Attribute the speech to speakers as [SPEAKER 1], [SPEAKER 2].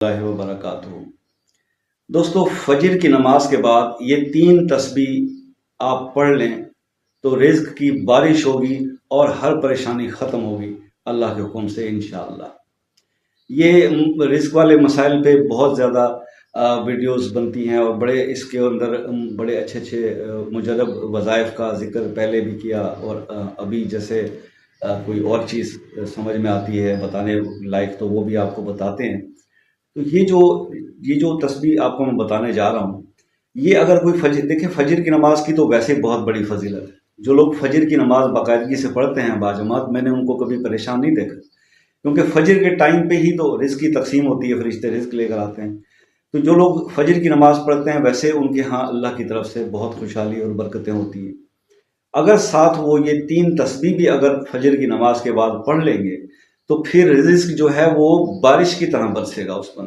[SPEAKER 1] اللہ وبرکاتہ۔ دوستو، فجر کی نماز کے بعد یہ 3 تسبیح آپ پڑھ لیں تو رزق کی بارش ہوگی اور ہر پریشانی ختم ہوگی اللہ کے حکم سے انشاءاللہ۔ یہ رزق والے مسائل پہ بہت زیادہ ویڈیوز بنتی ہیں اور بڑے اس کے اندر بڑے اچھے مجرب وظائف کا ذکر پہلے بھی کیا، اور ابھی جیسے کوئی اور چیز سمجھ میں آتی ہے بتانے لائق تو وہ بھی آپ کو بتاتے ہیں۔ تو یہ جو تسبیح آپ کو میں بتانے جا رہا ہوں، یہ اگر کوئی دیکھیں فجر کی نماز کی تو ویسے بہت بڑی فضیلت ہے۔ جو لوگ فجر کی نماز باقاعدگی سے پڑھتے ہیں باجماعت، میں نے ان کو کبھی پریشان نہیں دیکھا، کیونکہ فجر کے ٹائم پہ ہی تو رزق کی تقسیم ہوتی ہے، فرشتے رزق لے کر آتے ہیں۔ تو جو لوگ فجر کی نماز پڑھتے ہیں ویسے ان کے ہاں اللہ کی طرف سے بہت خوشحالی اور برکتیں ہوتی ہیں۔ اگر ساتھ وہ یہ 3 تسبیح بھی اگر فجر کی نماز کے بعد پڑھ لیں گے تو پھر رزق جو ہے وہ بارش کی طرح برسے گا اس پر۔